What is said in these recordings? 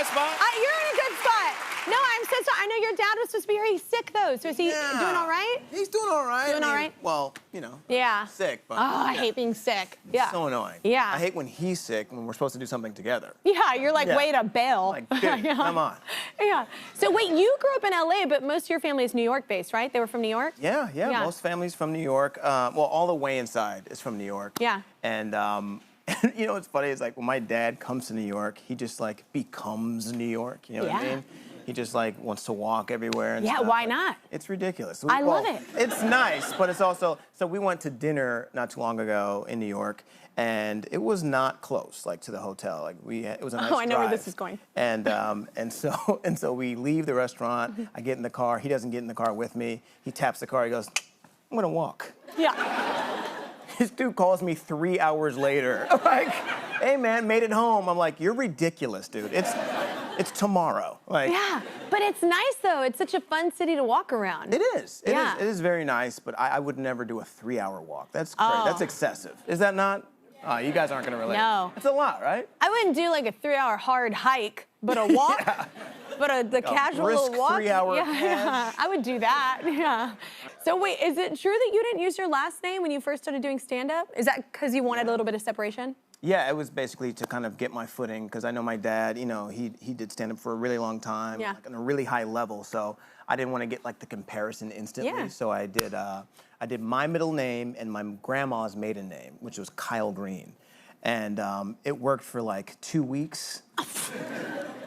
right spot? You're in a good spot. No, I'm so sorry. I know your dad was supposed to be here. He's sick, though. So is he doing all right? He's doing all right. Doing all right? Well, you know. Yeah. Sick, but. Oh, I hate being sick. Yeah. So annoying. Yeah. I hate when he's sick when we're supposed to do something together. Yeah, you're like, way to bail. Like, dude, come on. Yeah. So wait, you grew up in LA, but most of your family is New York-based, right? They were from New York? Yeah. Most families from New York. Well, all the Wayans side is from New York. Yeah. And you know what's funny is like when my dad comes to New York, he just like becomes New York. You know what I mean? He just like wants to walk everywhere and stuff. Why not? It's ridiculous. I love it. It's nice, but it's also, so we went to dinner not too long ago in New York, and it was not close, like to the hotel. Like it was a nice drive. I know where this is going. And so we leave the restaurant. I get in the car. He doesn't get in the car with me. He taps the car. He goes, "I'm gonna walk." Yeah. This dude calls me 3 hours later. I'm like, "Hey man, made it home." I'm like, "You're ridiculous, dude. It's tomorrow." Like, yeah, but it's nice though. It's such a fun city to walk around. It is. It is very nice, but I would never do a 3-hour walk. That's crazy. That's excessive. Is that not? You guys aren't gonna relate. No. It's a lot, right? I wouldn't do like a 3-hour hard hike, but a walk. But the casual brisk walk. 3-hour Yeah, I would do that. Yeah. So wait, is it true that you didn't use your last name when you first started doing stand-up? Is that because you wanted a little bit of separation? Yeah, it was basically to kind of get my footing, because I know my dad, you know, he did stand-up for a really long time, like on a really high level, so I didn't want to get like the comparison instantly, so I did my middle name and my grandma's maiden name, which was Kyle Green, and it worked for like 2 weeks.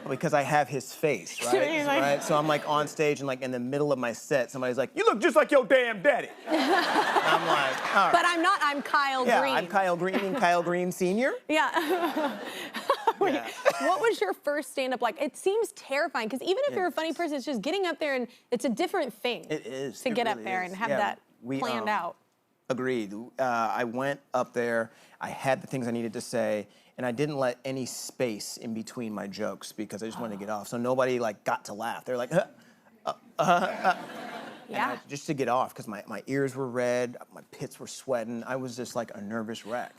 Because I have his face, right? So I'm like on stage and like in the middle of my set, somebody's like, "You look just like your damn daddy." I'm like, all right. But I'm not, I'm Kyle Green. Yeah, I'm Kyle Green and Kyle Green Sr. Yeah. Wait, what was your first stand-up like? It seems terrifying, because even if you're a funny person, it's just getting up there and it's a different thing. It is. To get up there and have that planned out. Agreed. I went up there, I had the things I needed to say, and I didn't let any space in between my jokes because I just wanted to get off. So nobody like got to laugh. They're like, Yeah. just to get off, because my ears were red, my pits were sweating. I was just like a nervous wreck.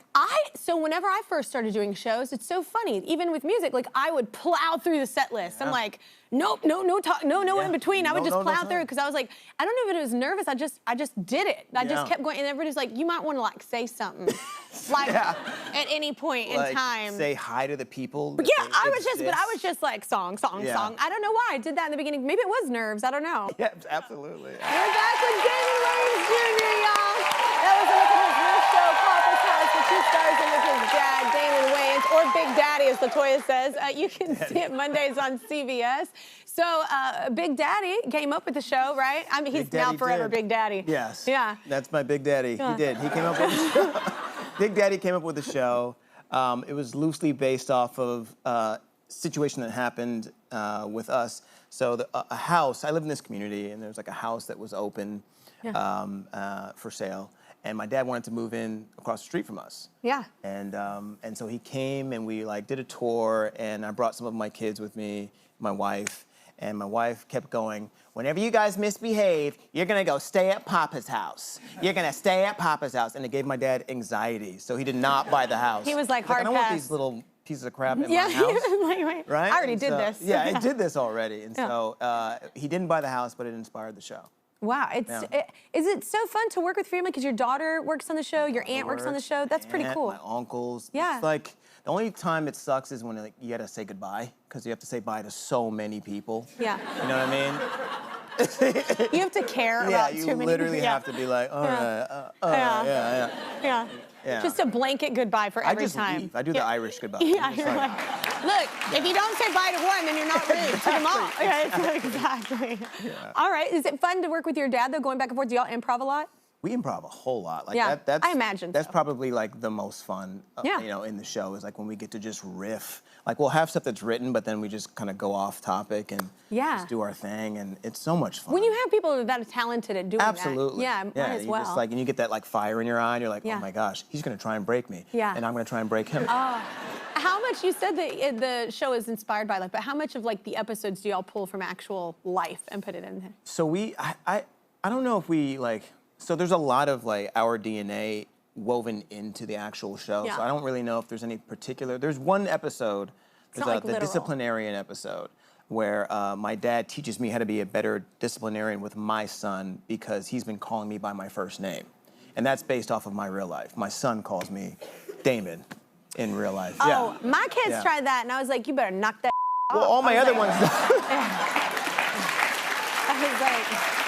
So whenever I first started doing shows, it's so funny. Even with music, like I would plow through the set list. I'm like, nope, no talk, no in between. I would just plow through, because I was like, I don't know if it was nervous. I just did it. I just kept going, and everybody's like, you might want to like say something, like at any point in time. Say hi to the people. But yeah, I was just like song. I don't know why I did that in the beginning. Maybe it was nerves. I don't know. Yeah, absolutely. We're back with Damon Wayans Jr., y'all. That was his new show, Poppa's House, with 2 stars and with his dad, Damon Wayans, or Big Daddy, as LaToya says. You can see it Mondays on CBS. So Big Daddy came up with the show, right? I mean, he's now forever Big Daddy. Yes. Yeah. That's my Big Daddy. He did. He came up with the show. Big Daddy came up with the show. It was loosely based off of a situation that happened with us. So a house, I live in this community, and there's like a house that was open for sale. And my dad wanted to move in across the street from us. Yeah. And so he came, and we like did a tour, and I brought some of my kids with me, my wife, and my wife kept going, "Whenever you guys misbehave, you're gonna go stay at Poppa's house. You're gonna stay at Poppa's house." And it gave my dad anxiety, so he did not buy the house. He was like, hard I don't pass. want these little pieces of crap in my house. Wait. Right? I already did this. Yeah, I did this already. And so he didn't buy the house, but it inspired the show. Wow, is it so fun to work with family? Because your daughter works on the show, your aunt works on the show. That's pretty cool. My uncles. Yeah. It's like the only time it sucks is when like, you gotta say goodbye, because you have to say bye to so many people. Yeah. You know what I mean? You have to care about too many people. You literally have to be like, all right, yeah. Just a blanket goodbye for every time. I just leave. I do the Irish goodbye. Yeah, you're like, look, if you don't say bye to one, then you're not rude to them all. Okay, exactly. Yeah. All right, is it fun to work with your dad, though, going back and forth? Do y'all improv a lot? We improv a whole lot. Like that's, I imagine that's probably like the most fun, you know, in the show, is like when we get to just riff. Like we'll have stuff that's written, but then we just kind of go off topic and just do our thing, and it's so much fun. When you have people that are talented at doing Absolutely. that, might as well. Just like, and you get that like fire in your eye, and you're like, oh my gosh, he's gonna try and break me, and I'm gonna try and break him. How much, you said that the show is inspired by life, but how much of like the episodes do y'all pull from actual life and put it in there? So I don't know if we like. So there's a lot of like our DNA woven into the actual show. So I don't really know if there's any particular. There's one episode It's not like the literal. disciplinarian episode where my dad teaches me how to be a better disciplinarian with my son because he's been calling me by my first name. And that's based off of my real life. My son calls me Damon in real life. Oh, my kids tried that, and I was like, you better knock that well, off. all my other ones. I was like,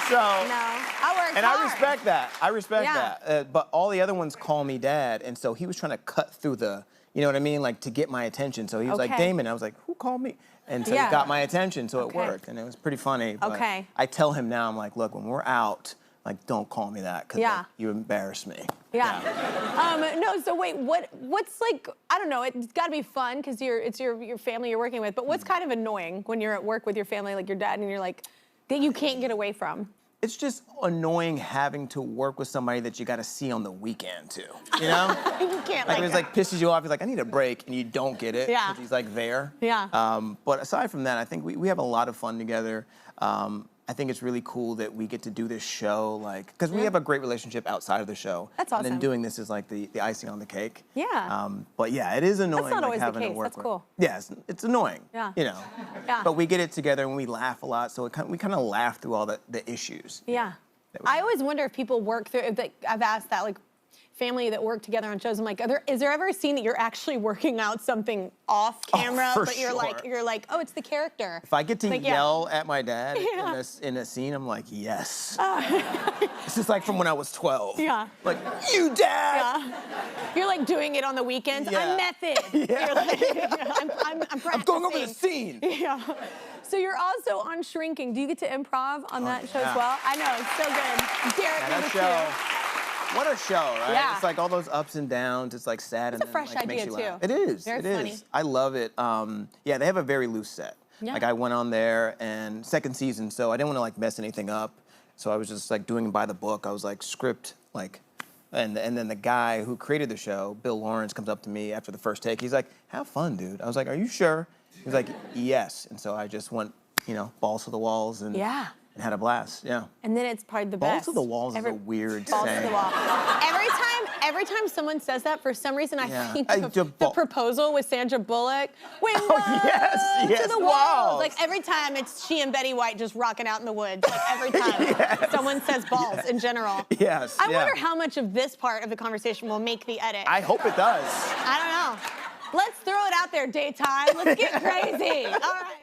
so, no, I work and hard. I respect that. I respect that. But all the other ones call me dad, and so he was trying to cut through the, you know what I mean, like to get my attention. So he was like, Damon. I was like, who called me? And so he got my attention, so it worked, and it was pretty funny. But I tell him now, I'm like, look, when we're out, like, don't call me that, because like, you embarrass me. No, so wait, what's like, I don't know, it's got to be fun because it's your family you're working with, but what's kind of annoying when you're at work with your family, like your dad, and you're like, that you can't get away from? It's just annoying having to work with somebody that you got to see on the weekend too, you know? You can't like it's like pisses you off. He's like, I need a break, and you don't get it because he's like there. But aside from that, I think we have a lot of fun together. I think it's really cool that we get to do this show, like, because we have a great relationship outside of the show. That's awesome. And then doing this is like the icing on the cake. Yeah. But yeah, it is annoying. That's not always having the case. To work That's with. cool. Yeah, it's annoying. Yeah. You know. Yeah. But we get it together and we laugh a lot, so we kind of laugh through all the issues. Yeah. I always wonder if people work through. I've asked that, like, family that work together on shows. I'm like, is there ever a scene that you're actually working out something off camera, but you're like, oh, it's the character. If I get to yell at my dad in a scene, I'm like, yes. This is like from when I was 12. Like, you dad. You're like doing it on the weekends. I'm method. You're like, I'm practicing. I'm going over the scene. So you're also on Shrinking. Do you get to improv on that show as well? I know, it's so good. Garrett, that show. What a show, right? Yeah. It's like all those ups and downs. It's like sad It's and a fresh then, like, idea, makes you too. laugh. It is. Very it funny. is. I love it. Yeah, they have a very loose set. Like I went on there and second season, so I didn't want to like mess anything up. So I was just like doing by the book. I was like script like, and then the guy who created the show, Bill Lawrence, comes up to me after the first take. He's like, "Have fun, dude." I was like, "Are you sure?" He's like, "Yes." And so I just went, you know, balls to the walls and had a blast. Yeah. And then it's probably the balls best. Balls to the walls is a weird balls saying. To the wall. Every time someone says that, for some reason I think of The Proposal with Sandra Bullock. Yes, to the walls. Like every time it's she and Betty White just rocking out in the woods. Like every time someone says balls in general. I wonder how much of this part of the conversation will make the edit. I hope it does. I don't know. Let's throw it out there, daytime. Let's get crazy. All right.